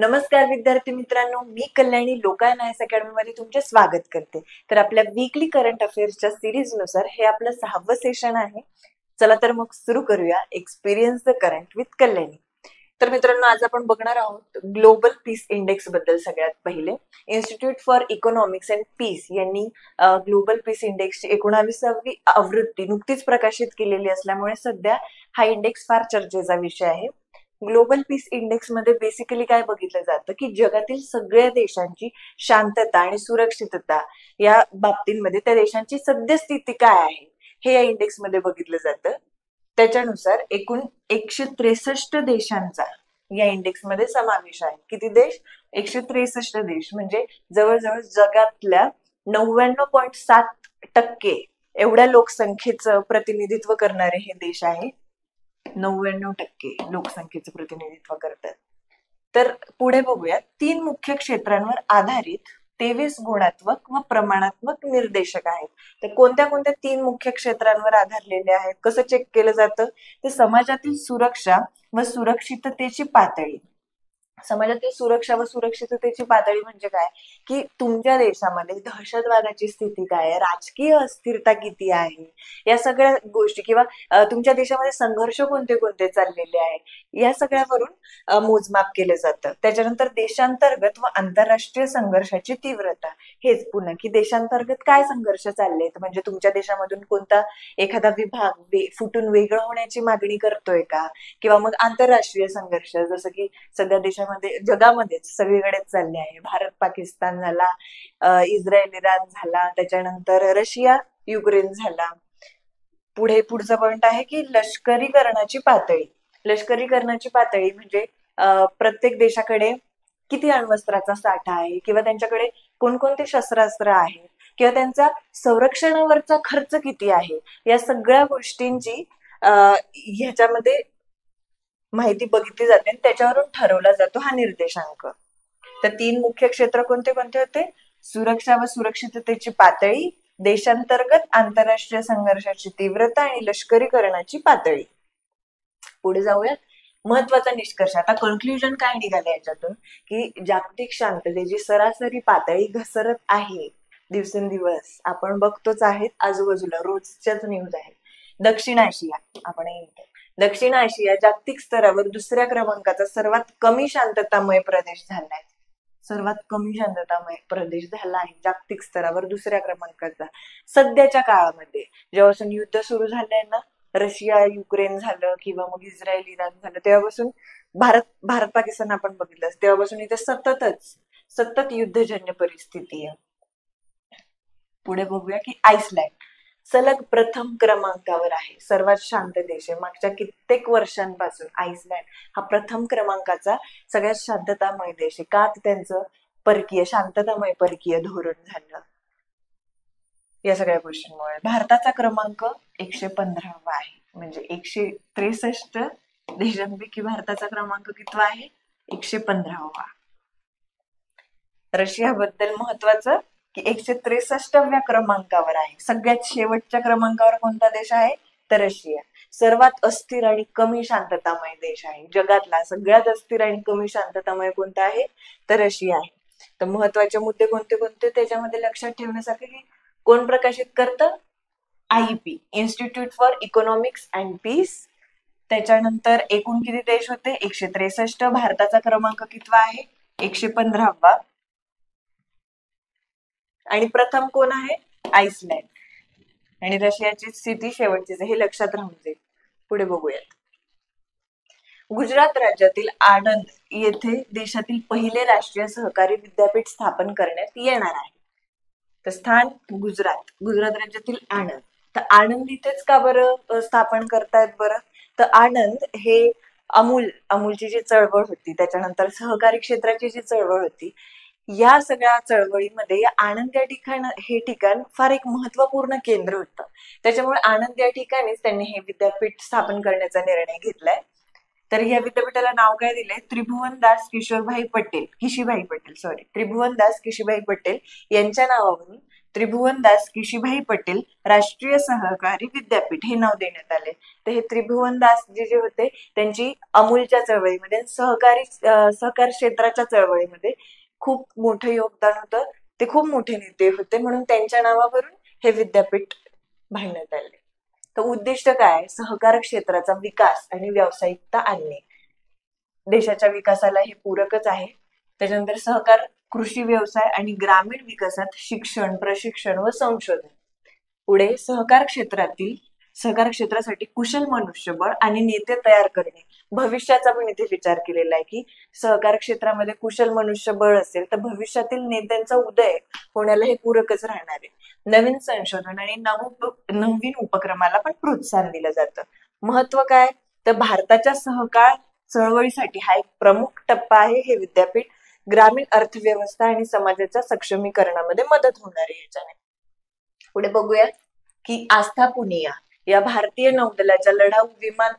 नमस्कार विद्यार्थी मित्रांनो, मी कल्याणी लोकायन आयएस अकॅडमी मध्ये तुमचे स्वागत करते. तर आपल्या वीकली करंट अफेअर्सच्या सिरीज नुसार हे आपलं 6वं सेशन आहे. चला तर मग सुरू करूया experience the current with Kalyani. तर मित्रांनो, आज आपण बघणार आहोत ग्लोबल पीस इंडेक्स बद्दल. सगळ्यात पहिले institute for economics and peace यांनी ग्लोबल पीस इंडेक्सची 19वी आवृत्ती नुकतीच प्रकाशित केलेली असल्यामुळे सध्या हा इंडेक्स फार चर्चेचा विषय आहे. ग्लोबल पीस इंडेक्स मध्ये बेसिकली काय बघितलं जातं की जगातील सगळ्या देशांची शांतता आणि सुरक्षितता या बाबतींमध्ये त्या देशांची सद्यस्थिती काय आहे हे या इंडेक्स मध्ये बघितलं जातं. त्याच्यानुसार एकूण 163 देशांचा या इंडेक्स मध्ये समावेश आहे. किती देश? 163 देश, म्हणजे जवळजवळ जगातल्या 99.7% एवढ्या लोकसंख्येचं प्रतिनिधित्व करणारे हे देश आहे. 99% लोकसंख्येचं प्रतिनिधित्व करतात. तर पुढे बघूया, 3 मुख्य क्षेत्रांवर आधारित 23 गुणात्मक व प्रमाणात्मक निर्देशक आहेत. तर कोणत्या कोणत्या 3 मुख्य क्षेत्रांवर आधारलेले आहेत, कसं चेक केलं जातं? ते समाजातील सुरक्षा व सुरक्षिततेची पातळी. समाजातील सुरक्षा व सुरक्षिततेची पातळी म्हणजे काय की तुमच्या देशामध्ये दहशतवादाची स्थिती काय आहे, राजकीय अस्थिरता किती आहे, या सगळ्या गोष्टी, किंवा तुमच्या देशामध्ये संघर्ष कोणते कोणते चाललेले आहे, या सगळ्यावरून मोजमाप केलं जातं. त्याच्यानंतर देशांतर्गत व आंतरराष्ट्रीय संघर्षाची तीव्रता. हेच पुन्हा की देशांतर्गत काय संघर्ष चालले, म्हणजे तुमच्या देशामधून कोणता एखादा विभाग फुटून वेगळं होण्याची मागणी करतोय का, किंवा मग आंतरराष्ट्रीय संघर्ष जसं की सध्या देशामध्ये जगामध्येच सगळीकडेच चालले आहे. भारत पाकिस्तान झाला, इस्रायल इराण झाला, त्याच्यानंतर रशिया युक्रेन झाला. पुढचा पॉइंट आहे की लष्करीकरणाची पातळी. लष्करीकरणाची पातळी म्हणजे प्रत्येक देशाकडे किती अण्वस्त्राचा साठा आहे, किंवा त्यांच्याकडे कोणकोणते शस्त्रास्त्र आहेत, किंवा त्यांचा संरक्षणावरचा खर्च किती आहे, या सगळ्या गोष्टींची ह्याच्यामध्ये माहिती बघितली जाते आणि त्याच्यावरून ठरवला जातो हा निर्देशांक. तर 3 मुख्य क्षेत्र कोणते कोणते होते? सुरक्षा व सुरक्षिततेची पातळी, देशांतर्गत आंतरराष्ट्रीय संघर्षाची तीव्रता आणि लष्करीकरणाची पातळी. पुढे जाऊयात. महत्वाचा निष्कर्ष, आता कन्क्ल्युजन काय निघाले याच्यातून की जागतिक शांततेची सरासरी पातळी घसरत आहे दिवसेंदिवस. आपण बघतोच आहेत आजूबाजूला, रोजच्याच न्यूज आहेत. दक्षिण आशिया, दक्षिण आशिया जागतिक स्तरावर 2ऱ्या क्रमांकाचा सर्वात कमी शांततामय प्रदेश झालाय. सर्वात कमी शांततामय प्रदेश झाला आहे जागतिक स्तरावर 2ऱ्या क्रमांकाचा. सध्याच्या काळामध्ये जेव्हापासून युद्ध सुरू झालंय ना, रशिया युक्रेन झालं किंवा मग इस्रायल इराण झालं, तेव्हापासून भारत पाकिस्तान आपण बघितलं, तेव्हापासून इथे सतत युद्धजन्य परिस्थिती आहे. पुढे बघूया की आईसलँड सलग प्रथम क्रमांकावर आहे. सर्वात शांत देश आहे. मागच्या कित्येक वर्षांपासून आईसलँड हा प्रथम क्रमांकाचा सगळ्यात शांततामय देश आहे. का? त्यांचं शांततामय परकीय धोरण झालं, या सगळ्या गोष्टींमुळे. भारताचा क्रमांक 115वा आहे, म्हणजे 163 देशांपैकी भारताचा क्रमांक कितवा आहे? 115वा. रशियाबद्दल महत्वाचं की 163व्या क्रमांकावर आहे. सगळ्यात शेवटच्या क्रमांकावर कोणता देश आहे? तर रशिया. सर्वात अस्थिर आणि कमी शांततामय देश आहे. जगातला सगळ्यात अस्थिर आणि कमी शांततामय कोणता आहे? तर रशिया आहे. तर महत्वाचे मुद्दे कोणते कोणते त्याच्यामध्ये लक्षात ठेवण्यासारखे की कोण प्रकाशित करतं? IEP, institute for economics and peace. त्याच्यानंतर एकूण किती देश होते? 163. भारताचा क्रमांक कितवा आहे? 115वा. आणि प्रथम कोण आहे? आईसलँड. आणि रशियाची स्थिती शेवटचीच आहे, हे लक्षात राहून जाईल. पुढे बघूयात. गुजरात राज्यातील आणंद येथे देशातील पहिले राष्ट्रीय सहकारी विद्यापीठ स्थापन करण्यात येणार आहे. तर स्थान गुजरात राज्यातील आणंद. तर आनंद इथेच का बरं स्थापन करतायत बरं? तर आनंद हे अमूलची जी चळवळ होती, त्याच्यानंतर सहकारी क्षेत्राची जी चळवळ होती, या सगळ्या चळवळीमध्ये या आनंद या हे ठिकाण फार एक महत्वपूर्ण केंद्र होतं. त्याच्यामुळे आनंद या ठिकाणीच त्यांनी हे विद्यापीठ स्थापन करण्याचा निर्णय घेतलाय. तर या विद्यापीठाला नाव काय दिलंय? त्रिभुवनदास किशिभाई पटेल यांच्या नावावरून त्रिभुवनदास किशीभाई पटेल राष्ट्रीय सहकारी विद्यापीठ हे नाव देण्यात आले. तर हे त्रिभुवनदास जे होते त्यांची अमूलच्या चळवळीमध्ये सहकार क्षेत्राच्या चळवळीमध्ये खूप मोठं योगदान होतं. ते खूप मोठे नेते होते म्हणून त्यांच्या नावावरून हे विद्यापीठ बांधण्यात आले. तर उद्दिष्ट काय? सहकार क्षेत्राचा विकास आणि व्यावसायिकता आणणे. देशाच्या विकासाला हे पूरकच आहे. त्याच्यानंतर सहकार, कृषी व्यवसाय आणि ग्रामीण विकासात शिक्षण, प्रशिक्षण व संशोधन. पुढे सहकार क्षेत्रासाठी कुशल मनुष्यबळ आणि नेते तयार करणे. भविष्याचा पण इथे विचार केलेला आहे की सहकार क्षेत्रामध्ये कुशल मनुष्यबळ असेल तर भविष्यातील नेत्यांचा उदय होण्याला हे पूरकच राहणार आहे. नवीन संशोधन आणि नवीन उपक्रमाला पण प्रोत्साहन दिलं जातं. महत्व काय? तर भारताच्या सहकार चळवळीसाठी हा एक प्रमुख टप्पा आहे हे विद्यापीठ. ग्रामीण अर्थव्यवस्था आणि समाजाच्या सक्षमीकरणामध्ये मदत होणार आहे याच्याने. पुढे बघूया की आस्था पुनिया या भारतीय नौदलाच्या लढाऊ विमान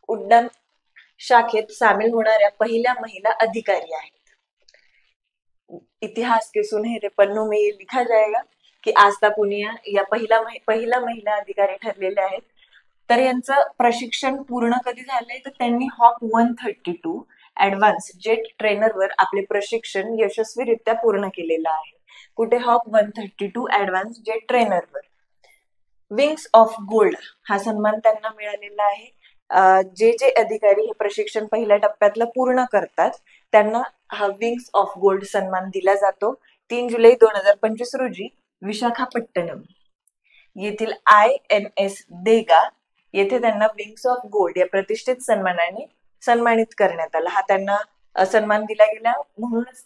उड्डाण शाखेत सामील होणाऱ्या पहिल्या महिला अधिकारी आहेत. इतिहास के सुनहरे पन्नों में ये लिखा जाएगा की आस्था पुनिया या पहिला महिला अधिकारी ठरलेल्या आहेत. तर यांचं प्रशिक्षण पूर्ण कधी झालंय? तर त्यांनी हॉक 132 ऍडव्हान्स जेट ट्रेनरवर आपले प्रशिक्षण यशस्वीरित्या पूर्ण केलेलं आहे. कुठे? हॉक 132 ऍडव्हान्स जेट ट्रेनरवर. विंग्स ऑफ गोल्ड हा सन्मान त्यांना मिळालेला आहे. जे अधिकारी हे प्रशिक्षण पहिल्या टप्प्यातलं पूर्ण करतात त्यांना हा विंग्स ऑफ गोल्ड सन्मान दिला जातो. 3 जुलै 2025 रोजी विशाखापट्टणम येथील INS देगा येथे त्यांना विंग्स ऑफ गोल्ड या प्रतिष्ठित सन्मानाने सन्मानित करण्यात आला. हा त्यांना सन्मान दिला गेला म्हणूनच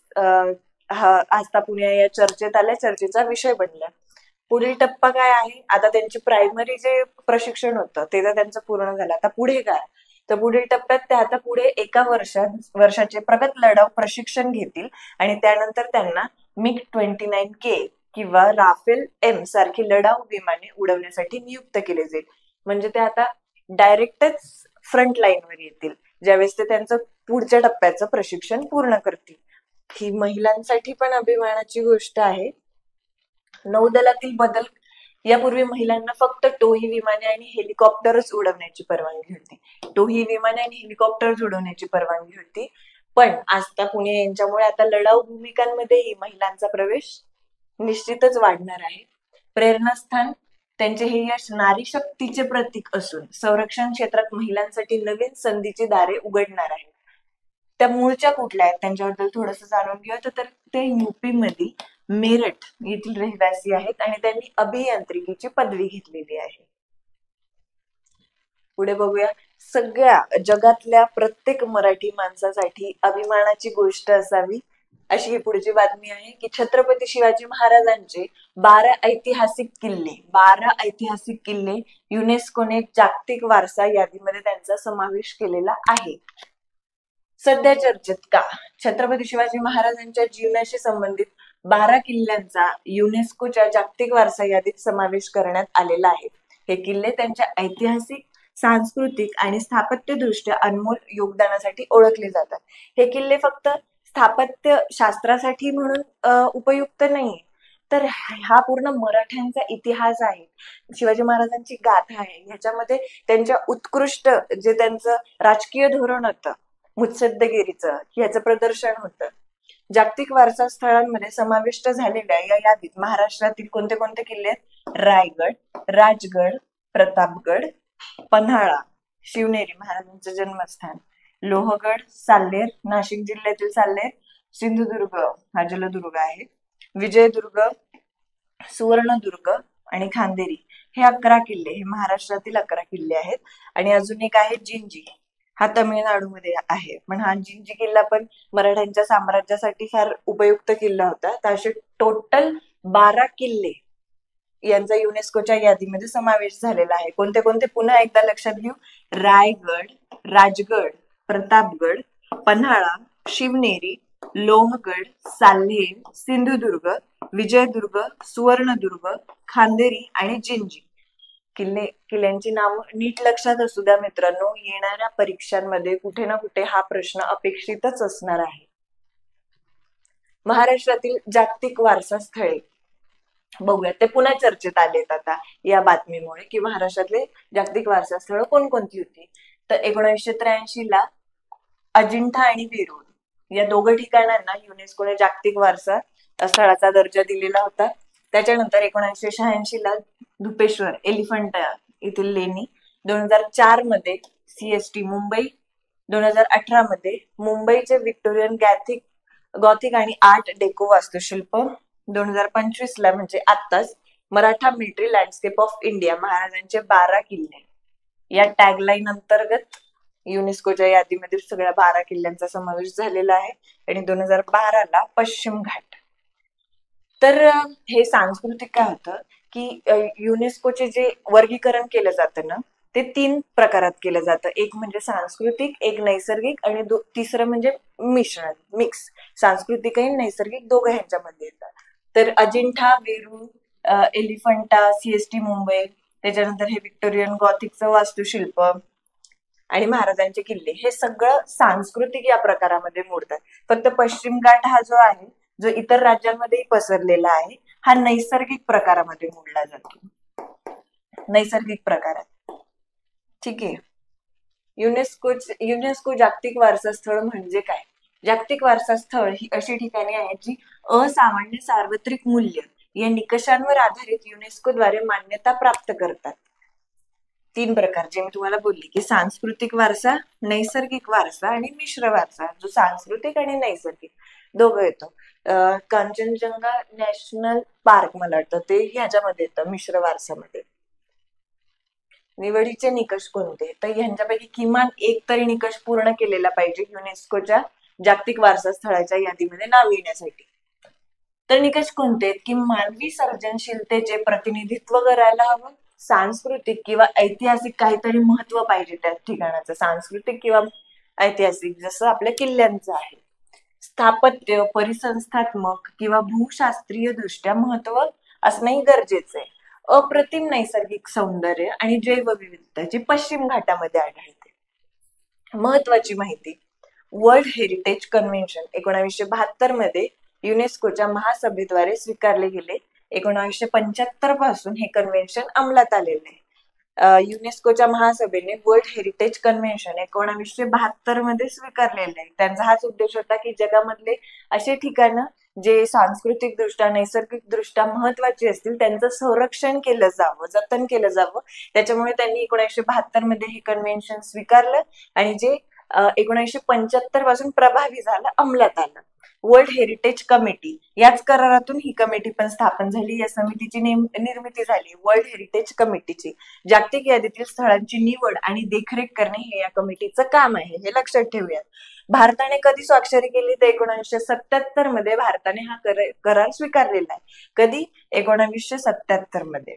आस्था पुनिया या चर्चेत आल्या, चर्चेचा विषय बनला. पुढील टप्पा काय आहे? आता त्यांची प्रायमरी जे प्रशिक्षण होतं ते तर त्यांचं पूर्ण झालं. आता पुढे काय? तर पुढील टप्प्यात ते आता पुढे एका वर्षाचे प्रगत लढाऊ प्रशिक्षण घेतील आणि त्यानंतर त्यांना MiG-29K किंवा राफेल M सारखी लढाऊ विमाने उडवण्यासाठी नियुक्त केले जाईल. म्हणजे ते आता डायरेक्टच फ्रंट लाईनवर येतील ज्यावेळेस ते त्यांचं पुढच्या टप्प्याचं प्रशिक्षण पूर्ण करतील. ही महिलांसाठी पण अभिमानाची गोष्ट आहे. नौदलातील बदल. यापूर्वी महिलांना फक्त टोही विमाने आणि हेलिकॉप्टरच उडवण्याची परवानगी होती. टोही विमाने आणि हेलिकॉप्टरच उडवण्याची परवानगी होती. पण आस्था पुनिया यांच्यामुळे आता लढाऊ भूमिकांमध्येही महिलांचा प्रवेश निश्चितच वाढणार आहे. प्रेरणास्थान. त्यांचे हे यश नारी शक्तीचे प्रतीक असून संरक्षण क्षेत्रात महिलांसाठी नवीन संधीची दारे उघडणार आहे. त्या मूळच्या कुठल्या आहेत त्यांच्याबद्दल थोडंसं जाणून घेऊया. तर ते UP मधील मेरठ येथील रहिवासी आहेत आणि त्यांनी अभियांत्रिकीची पदवी घेतलेली आहे. पुढे बघूया. सगळ्या जगातल्या प्रत्येक मराठी माणसासाठी अभिमानाची गोष्ट असावी अशी ही पुढची बातमी आहे की छत्रपती शिवाजी महाराजांचे 12 ऐतिहासिक किल्ले युनेस्कोने जागतिक वारसा यादीमध्ये त्यांचा समावेश केलेला आहे. सध्या चर्चेत का? छत्रपती शिवाजी महाराजांच्या जीवनाशी संबंधित 12 किल्ल्यांचा युनेस्कोच्या जागतिक वारसा यादीत समावेश करण्यात आलेला आहे. हे किल्ले त्यांच्या ऐतिहासिक, सांस्कृतिक आणि स्थापत्यदृष्ट्या अनमोल योगदानासाठी ओळखले जातात. हे किल्ले फक्त स्थापत्य शास्त्रासाठी म्हणून उपयुक्त नाही, तर हा पूर्ण मराठ्यांचा इतिहास आहे, शिवाजी महाराजांची गाथा आहे. ह्याच्यामध्ये त्यांच्या उत्कृष्ट जे त्यांचं राजकीय धोरण होतं, मुत्सद्देगिरीचं, ह्याचं प्रदर्शन होतं. जागतिक वारसा स्थळांमध्ये समाविष्ट झालेल्या या यादीत महाराष्ट्रातील कोणते कोणते किल्ले आहेत? रायगड, राजगड, प्रतापगड, पन्हाळा, शिवनेरी महाराजांचं जन्मस्थान, लोहगड, साल्हेर नाशिक जिल्ह्यातील साल्हेर, सिंधुदुर्ग हा जलदुर्ग आहे, विजयदुर्ग, सुवर्णदुर्ग आणि खांदेरी हे 11 किल्ले हे महाराष्ट्रातील 11 किल्ले आहेत. आणि अजून एक आहे जिंजी, हा तामिळनाडूमध्ये आहे. पण हा जिंजी किल्ला पण मराठ्यांच्या साम्राज्यासाठी फार उपयुक्त किल्ला होता. तर असे टोटल 12 किल्ले यांचा युनेस्कोच्या यादीमध्ये समावेश झालेला आहे. कोणते कोणते? पुन्हा एकदा लक्षात घेऊ. रायगड, राजगड, प्रतापगड, पन्हाळा, शिवनेरी, लोहगड, साल्हेर, सिंधुदुर्ग, विजयदुर्ग, सुवर्णदुर्ग, खांदेरी आणि जिंजी. किल्ल्यांची नावं नीट लक्षात असू द्या मित्रांनो. येणाऱ्या परीक्षांमध्ये कुठे ना कुठे हा प्रश्न अपेक्षितच असणार आहे. महाराष्ट्रातील जागतिक वारसा स्थळे. बघूयात, ते पुन्हा चर्चेत आलेत आता या बातमीमुळे की महाराष्ट्रातले जागतिक वारसा स्थळं कोणकोणती होती. तर 1983 ला अजिंठा आणि वेरूळ या दोघं ठिकाणांना युनेस्कोने जागतिक वारसा स्थळाचा दर्जा दिलेला होता. त्याच्यानंतर 1986 ला धुपेश्वर एलिफंटा येथील लेणी, 2004 मध्ये CST मुंबई, 2018 मध्ये मुंबईचे व्हिक्टोरियन गॉथिक आणि आर्ट डेको वास्तुशिल्प, 2025 ला म्हणजे आत्ताच Maratha military landscape of India महाराजांचे 12 किल्ले या टॅगलाईन अंतर्गत युनेस्कोच्या यादीमध्ये सगळ्या 12 किल्ल्यांचा समावेश झालेला आहे. आणि 2012 ला पश्चिम घाट. तर हे सांस्कृतिक काय होतं की युनेस्कोचे जे वर्गीकरण केलं जातं ना, ते 3 प्रकारात केलं जातं. एक म्हणजे सांस्कृतिक, एक नैसर्गिक आणि तिसरं म्हणजे मिश्रण, मिक्स. सांस्कृतिक आणि नैसर्गिक दोघं ह्यांच्यामध्ये येतात. तर अजिंठा, वेरूळ, एलिफंटा, CST मुंबई, त्याच्यानंतर हे व्हिक्टोरियन गॉथिकचं वास्तुशिल्प आणि महाराजांचे किल्ले, हे सगळं सांस्कृतिक या प्रकारामध्ये मोडतात. फक्त पश्चिम घाट हा जो आहे, जो इतर राज्यांमध्येही पसरलेला आहे, हा नैसर्गिक प्रकारामध्ये मोडला जातो. नैसर्गिक प्रकारात. ठीक आहे. युनेस्को जागतिक वारसा स्थळ म्हणजे काय? जागतिक वारसा स्थळ ही अशी ठिकाणे आहेत जी असामान्य सार्वत्रिक मूल्य या निकषांवर आधारित युनेस्कोद्वारे मान्यता प्राप्त करतात. 3 प्रकार जे मी तुम्हाला बोलली की सांस्कृतिक वारसा, नैसर्गिक वारसा आणि मिश्र वारसा. जो सांस्कृतिक आणि नैसर्गिक दोघं येतो. कांचनजंगा नॅशनल पार्क मला वाटतं ते ह्याच्यामध्ये येतं, मिश्र वारसामध्ये. निवडीचे निकष कोणते? तर ह्यांच्यापैकी किमान एक तरी निकष पूर्ण केलेला पाहिजे युनेस्कोच्या जागतिक वारसा स्थळाच्या यादीमध्ये नाव येण्यासाठी. तर निकष कोणते? की मानवी सर्जनशीलतेचे प्रतिनिधित्व करायला हवं, सांस्कृतिक किंवा ऐतिहासिक काहीतरी महत्व पाहिजे त्या ठिकाणाचं, सांस्कृतिक किंवा ऐतिहासिक, जसं आपल्या किल्ल्यांचं आहे. स्थापत्य, परिसंस्थात्मक किंवा भूशास्त्रीय दृष्ट्या महत्व असणंही गरजेचं आहे. अप्रतिम नैसर्गिक सौंदर्य आणि जैवविविधता जी पश्चिम घाटामध्ये आढळते. महत्वाची माहिती, वर्ल्ड हेरिटेज कन्व्हेन्शन 1972 मध्ये युनेस्कोच्या महासभेद्वारे स्वीकारले गेले. 1975 पासून हे कन्व्हेन्शन अंमलात आलेले आहे. युनेस्कोच्या महासभेने वर्ल्ड हेरिटेज कन्व्हेन्शन 1972 मध्ये स्वीकारलेलं आहे. त्यांचा हाच उद्देश होता की जगामधले असे ठिकाणं जे सांस्कृतिक दृष्ट्या, नैसर्गिक दृष्ट्या महत्वाची असतील त्यांचं संरक्षण केलं जावं, जतन केलं जावं. त्याच्यामुळे त्यांनी 1972 मध्ये हे कन्व्हेन्शन स्वीकारलं आणि जे 1975 पासून प्रभावी झालं, अंमलात आलं. वर्ल्ड हेरिटेज कमिटी, याच करारातून ही कमिटी पण स्थापन झाली. या समितीची निर्मिती झाली वर्ल्ड हेरिटेज कमिटीची. जागतिक यादीतील स्थळांची निवड आणि देखरेख करणे हे या कमिटीचं काम आहे, हे लक्षात ठेवूयात. भारताने कधी स्वाक्षरी केली? तर 1977 मध्ये भारताने हा करार स्वीकारलेला आहे. कधी? 1977 मध्ये.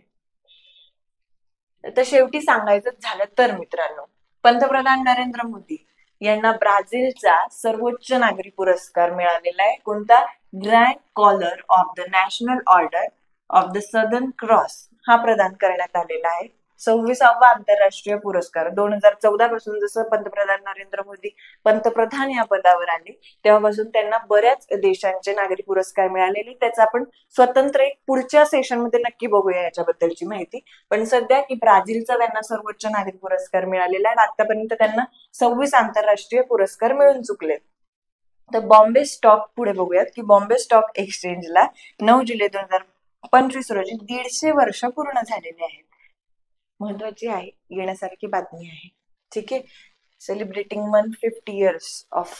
तर शेवटी सांगायचं झालं तर मित्रांनो, पंतप्रधान नरेंद्र मोदी यांना ब्राझीलचा सर्वोच्च नागरी पुरस्कार मिळालेला आहे. कोणता? Grand collar of the national order of the southern cross हा प्रदान करण्यात आलेला आहे. 26वा आंतरराष्ट्रीय पुरस्कार. 2014 पासून जसं पंतप्रधान नरेंद्र मोदी पंतप्रधान या पदावर आले तेव्हापासून त्यांना बऱ्याच देशांचे नागरी पुरस्कार मिळालेले. त्याचा आपण स्वतंत्र एक पुढच्या सेशनमध्ये नक्की बघूया याच्याबद्दलची माहिती. पण सध्या की ब्राझीलचा त्यांना सर्वोच्च नागरी पुरस्कार मिळालेला आहे. आतापर्यंत त्यांना 26 आंतरराष्ट्रीय पुरस्कार मिळून चुकले. तर बॉम्बे स्टॉक, पुढे बघूयात की बॉम्बे स्टॉक एक्सचेंजला 9 जुलै 2025 रोजी 150 वर्ष पूर्ण झालेले आहेत. महत्वाची आहे, येण्यासारखी बातमी आहे. ठीक आहे. Celebrating 150 years of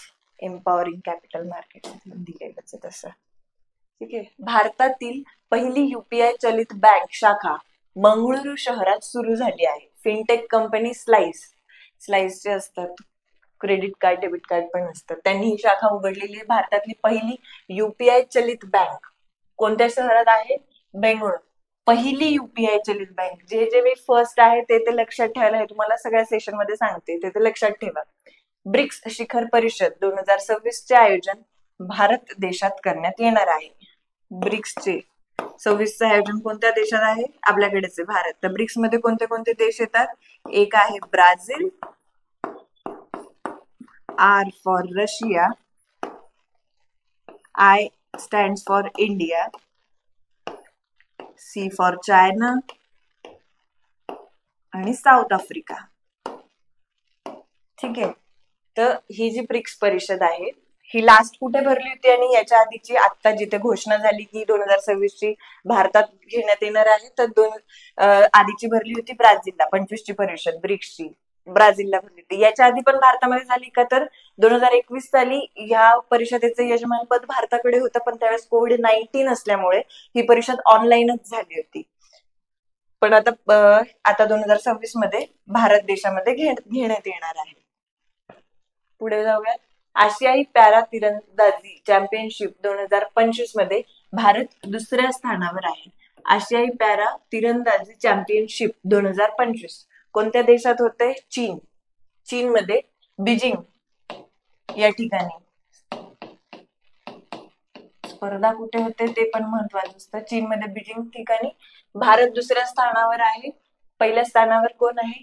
empowering capital market दिलेलंच आहे तसं. ठीक आहे. भारतातील पहिली UPI चलित बँक शाखा मंगळुरू शहरात सुरू झाली आहे. फिनटेक कंपनी स्लाइसचे असतात क्रेडिट कार्ड, डेबिट कार्ड पण असतात, त्यांनी ही शाखा उघडलेली आहे. भारतातली पहिली UPI चलित बँक कोणत्या शहरात आहे? बेंगळुरू. पहिली UPI चलित बँक. जे मी फर्स्ट आहे ते लक्षात ठेवायला आहे, तुम्हाला सगळ्या सेशन मध्ये सांगते, ते लक्षात ठेवा. ब्रिक्स शिखर परिषद 2026 चे आयोजन भारत देशात करण्यात येणार आहे. ब्रिक्सचे 26चं आयोजन कोणत्या देशात आहे? आपल्याकडेच आहे, भारत. तर ब्रिक्स मध्ये कोणते कोणते देश येतात? एक आहे Brazil, R for Russia, I stands for India, C for China आणि साऊथ आफ्रिका. ठीक आहे. तर ही जी ब्रिक्स परिषद आहे ही लास्ट कुठे भरली होती आणि याच्या आधीची आता जिथे घोषणा झाली की 2026 ची भारतात घेण्यात येणार आहे, तर आधीची भरली होती ब्राझीलला, 25 ची परिषद ब्रिक्सची ब्राझीलला भरली होती. याच्या आधी पण भारतामध्ये झाली का, तर 2021 साली ह्या परिषदेचं यजमानपद भारताकडे होतं, पण त्यावेळेस कोविड-19 असल्यामुळे ही परिषद ऑनलाईनच झाली होती. पण आता 2026 मध्ये भारत देशामध्ये घेण्यात येणार आहे. पुढे जाऊयात. आशियाई पॅरा तिरंदाजी चॅम्पियनशिप 2025 मध्ये भारत दुसऱ्या स्थानावर आहे. आशियाई पॅरा तिरंदाजी चॅम्पियनशिप 2025 कोणत्या देशात होते? चीन. चीनमध्ये बीजिंग या ठिकाणी स्पर्धा कुठे होते ते पण महत्वाचं असतं. चीनमध्ये बीजिंग ठिकाणी. भारत दुसऱ्या स्थानावर आहे. पहिल्या स्थानावर कोण आहे?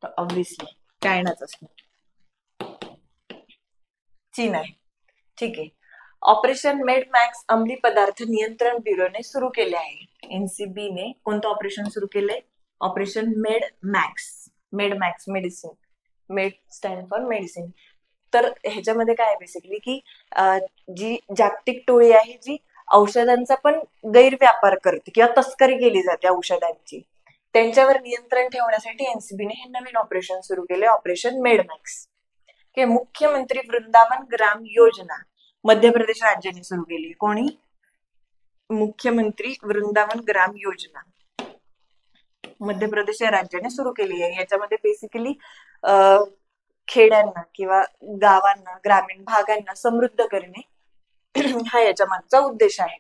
तर ऑब्व्हियसली चायनाच असणार. चीन आहे. ठीक आहे. ऑपरेशन मेड मॅक्स अंमली पदार्थ नियंत्रण ब्युरोने सुरू केले आहे. एनसीबीने कोणतं ऑपरेशन सुरू केलंय? Operation made max. Made max medicine. Made stand for medicine. तर ह्याच्यामध्ये काय आहे बेसिकली की जी जागतिक टोळी आहे जी औषधांचा पण गैरव्यापार करते किंवा तस्करी केली जाते औषधांची, त्यांच्यावर नियंत्रण ठेवण्यासाठी एनसीबीने हे नवीन ऑपरेशन सुरू केले, ऑपरेशन मेडमॅक्स. मुख्यमंत्री वृंदावन ग्राम योजना मध्य प्रदेश राज्याने सुरू केली. कोणी? मुख्यमंत्री वृंदावन ग्राम योजना मध्य प्रदेश या राज्याने सुरू केली आहे. याच्यामध्ये बेसिकली खेड्यांना किंवा गावांना, ग्रामीण भागांना समृद्ध करणे हा याच्या मागचा उद्देश आहे.